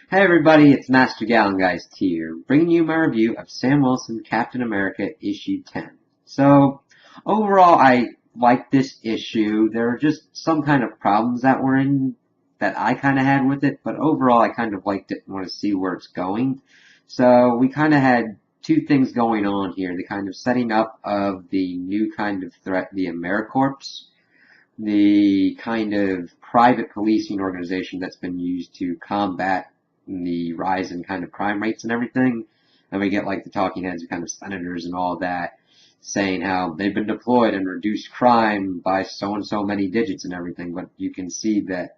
Hey everybody, it's Master Gallengeist here, bringing you my review of Sam Wilson Captain America issue 10. So, overall I like this issue. There are just some kind of problems that I kind of had with it, but overall I kind of liked it and want to see where it's going. So, we kind of had two things going on here. The kind of setting up of the new kind of threat, the AmeriCorps, the kind of private policing organization that's been used to combat the rise in kind of crime rates and everything. And we get like the talking heads of kind of senators and all that saying how they've been deployed and reduced crime by so and so many digits and everything. But you can see that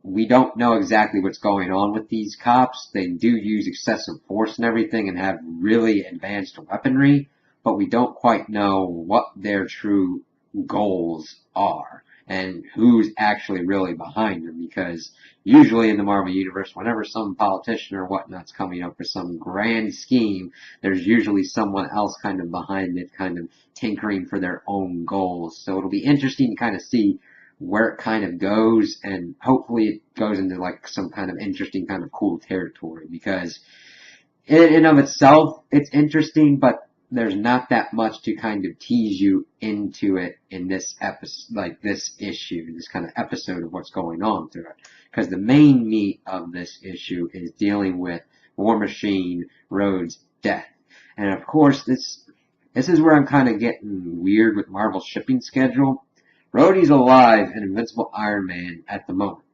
we don't know exactly what's going on with these cops. They do use excessive force and everything and have really advanced weaponry, but we don't quite know what their true goals are and who's actually really behind them, because usually in the Marvel Universe, whenever some politician or whatnot's coming up with some grand scheme, there's usually someone else kind of behind it, kind of tinkering for their own goals. So it'll be interesting to kind of see where it kind of goes, and hopefully it goes into like some kind of interesting, kind of cool territory, because in and of itself, it's interesting, but there's not that much to kind of tease you into it in this episode, like this issue, this kind of episode of what's going on through it. Because the main meat of this issue is dealing with War Machine Rhodes' death. And of course, this is where I'm kind of getting weird with Marvel's shipping schedule. Rhodey's alive in Invincible Iron Man at the moment,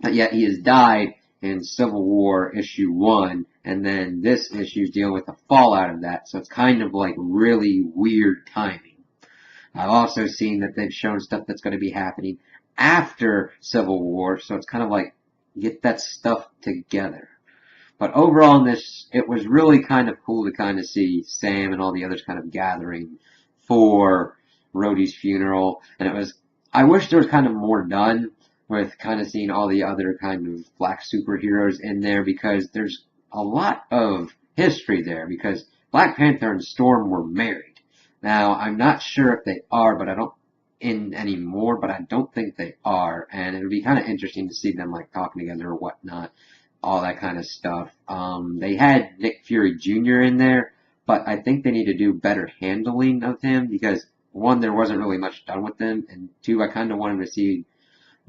but yet he has died in Civil War issue 1, and then this issue is dealing with the fallout of that, so it's kind of like really weird timing. I've also seen that they've shown stuff that's going to be happening after Civil War, so it's kind of like, get that stuff together. But overall in this, it was really kind of cool to kind of see Sam and all the others kind of gathering for Rhodey's funeral, and I wish there was kind of more done with kind of seeing all the other kind of black superheroes in there, because there's a lot of history there, because Black Panther and Storm were married. Now, I'm not sure if they are, but I don't think they are, and it would be kind of interesting to see them like talking together or whatnot, all that kind of stuff. They had Nick Fury Jr. in there, but I think they need to do better handling of him, because one, there wasn't really much done with him, and two, I kind of wanted to see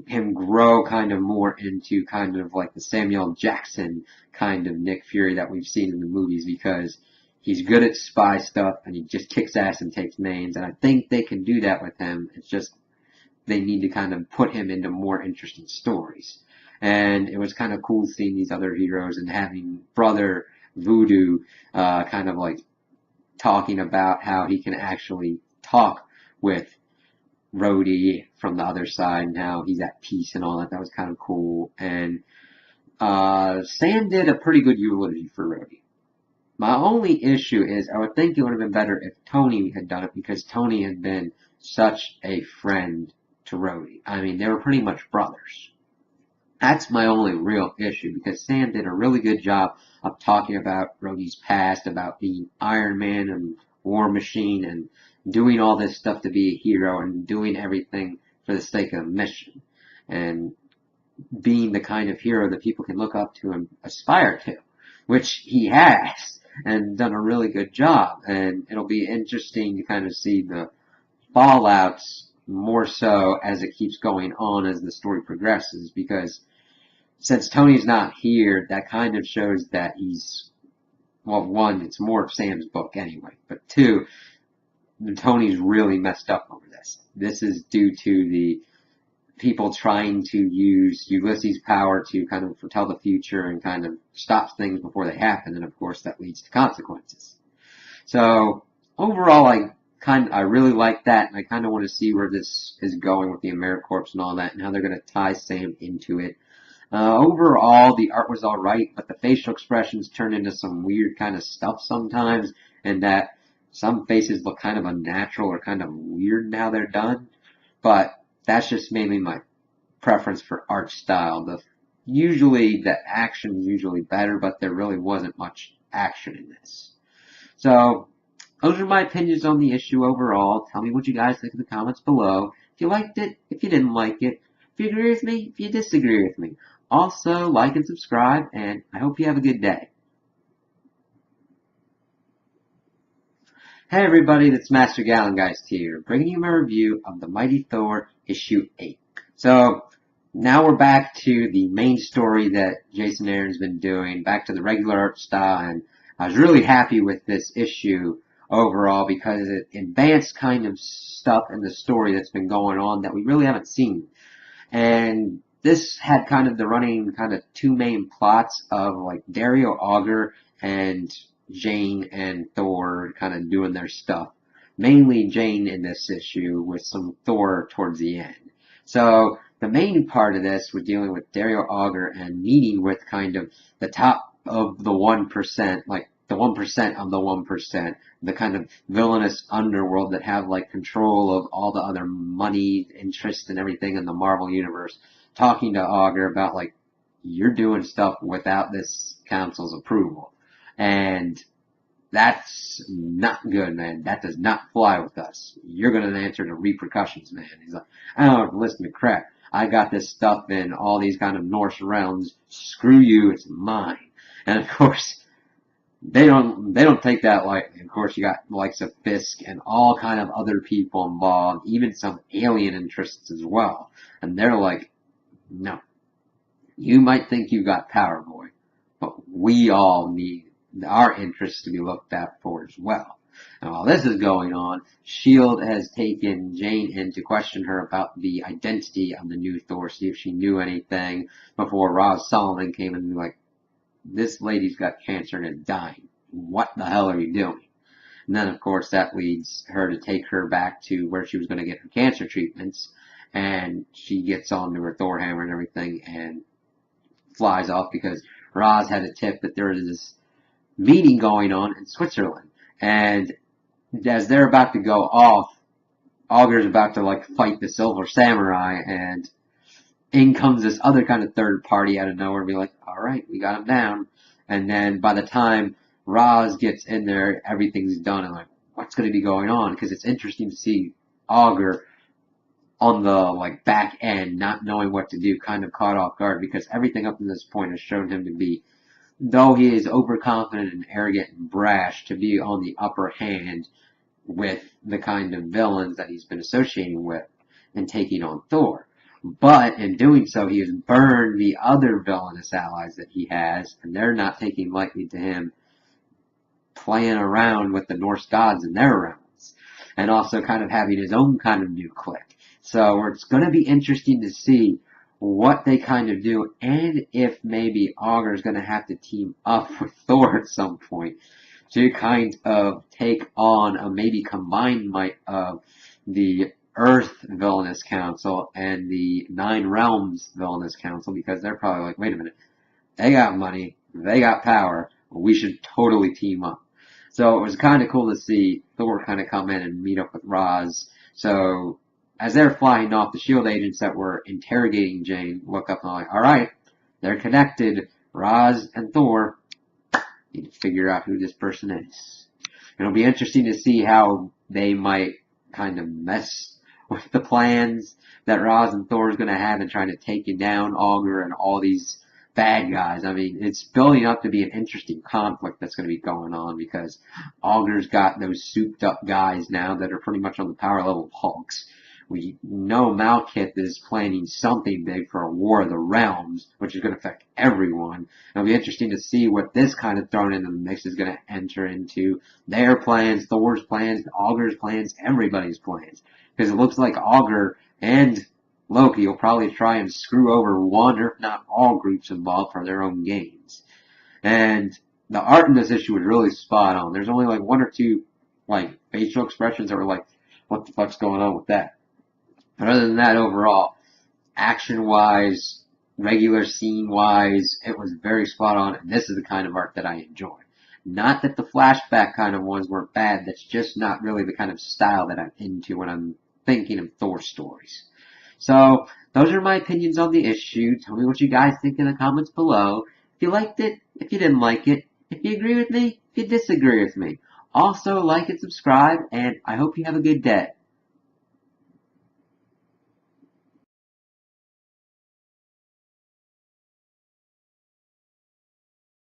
him grow kind of more into kind of like the Samuel Jackson kind of Nick Fury that we've seen in the movies, because he's good at spy stuff and he just kicks ass and takes names, and I think they can do that with him. It's just they need to kind of put him into more interesting stories. And it was kind of cool seeing these other heroes and having Brother Voodoo kind of like talking about how he can actually talk with Rhodey from the other side and how he's at peace and all that. That was kind of cool. And Sam did a pretty good eulogy for Rhodey. My only issue is I would think it would have been better if Tony had done it, because Tony had been such a friend to Rhodey. I mean, they were pretty much brothers. That's my only real issue, because Sam did a really good job of talking about Rhodey's past, about being Iron Man and War Machine and doing all this stuff to be a hero and doing everything for the sake of the mission and being the kind of hero that people can look up to and aspire to, which he has and done a really good job. And it'll be interesting to kind of see the fallouts more so as it keeps going on as the story progresses, because since Tony's not here, that kind of shows that he's, well, one, it's more of Sam's book anyway, but two, Tony's really messed up over this. This is due to the people trying to use Ulysses' power to kind of foretell the future and kind of stop things before they happen, and of course that leads to consequences. So overall, I really like that, and I kind of want to see where this is going with the AmeriCorps and all that, and how they're going to tie Sam into it. Overall, the art was alright, but the facial expressions turn into some weird kind of stuff sometimes, and that some faces look kind of unnatural or kind of weird in how they're done. But that's just mainly my preference for art style. Usually the action is usually better, but there really wasn't much action in this. So those are my opinions on the issue overall. Tell me what you guys think in the comments below. If you liked it, if you didn't like it, if you agree with me, if you disagree with me. Also, like and subscribe, and I hope you have a good day. Hey everybody, that's Master Gallengeist here, bringing you my review of The Mighty Thor issue 8. So, now we're back to the main story that Jason Aaron's been doing, back to the regular art style, and I was really happy with this issue overall because it advanced kind of stuff in the story that's been going on that we really haven't seen. And this had kind of the running kind of two main plots of like Dario Auger and Jane and Thor kind of doing their stuff. Mainly Jane in this issue with some Thor towards the end. So the main part of this was dealing with Dario Auger and meeting with kind of the top of the 1%, like the 1% of the 1%, the kind of villainous underworld that have like control of all the other money, interest, and everything in the Marvel universe, talking to Auger about like, you're doing stuff without this council's approval. And that's not good, man. That does not fly with us. You're gonna answer to repercussions, man. He's like, I don't have to listen to crap. I got this stuff in all these kind of Norse realms. Screw you, it's mine. And of course, they don't take that lightly. Of course, you got the likes of Fisk and all kind of other people involved, even some alien interests as well. And they're like, no. You might think you got power, boy, but we all need our interests to be looked at for as well. And while this is going on, S.H.I.E.L.D. has taken Jane in to question her about the identity of the new Thor, see if she knew anything before Roz Solomon came in and be like, this lady's got cancer and is dying. What the hell are you doing? And then, of course, that leads her to take her back to where she was going to get her cancer treatments. And she gets onto her Thor hammer and everything and flies off because Roz had a tip that there is this meeting going on in Switzerland. And as they're about to go off, Auger's about to like fight the Silver Samurai, and in comes this other kind of third party out of nowhere and be like, alright, we got him down. And then by the time Roz gets in there, everything's done and like, what's going to be going on? Because it's interesting to see Auger on the like back end, not knowing what to do, kind of caught off guard because everything up to this point has shown him to be, though he is overconfident and arrogant and brash, to be on the upper hand with the kind of villains that he's been associating with and taking on Thor. But in doing so, he has burned the other villainous allies that he has, and they're not taking lightly to him playing around with the Norse gods in their realms, and also kind of having his own kind of new clique. So it's going to be interesting to see what they kind of do, and if maybe Auger's going to have to team up with Thor at some point to kind of take on a maybe combined might of the Earth Villainous Council and the Nine Realms Villainous Council, because they're probably like, wait a minute, they got money, they got power, we should totally team up. So it was kind of cool to see Thor kind of come in and meet up with Roz. So as they're flying off, the S.H.I.E.L.D. agents that were interrogating Jane look up and are like, alright, they're connected, Roz and Thor, need to figure out who this person is. It'll be interesting to see how they might kind of mess with the plans that Roz and Thor is going to have in trying to take down Auger and all these bad guys. I mean, it's building up to be an interesting conflict that's going to be going on because Auger's got those souped up guys now that are pretty much on the power level of Hulks. We know Malekith is planning something big for a War of the Realms, which is going to affect everyone. It'll be interesting to see what this kind of thrown into the mix is going to enter into their plans, Thor's plans, Auger's plans, everybody's plans. Because it looks like Auger and Loki will probably try and screw over one, or if not all, groups involved for their own gains. And the art in this issue was really spot on. There's only like one or two like facial expressions that were like, what the fuck's going on with that? But other than that, overall, action-wise, regular scene-wise, it was very spot on, and this is the kind of art that I enjoy. Not that the flashback kind of ones weren't bad, that's just not really the kind of style that I'm into when I'm thinking of Thor stories. So, those are my opinions on the issue. Tell me what you guys think in the comments below. If you liked it, if you didn't like it, if you agree with me, if you disagree with me. Also, like and subscribe, and I hope you have a good day.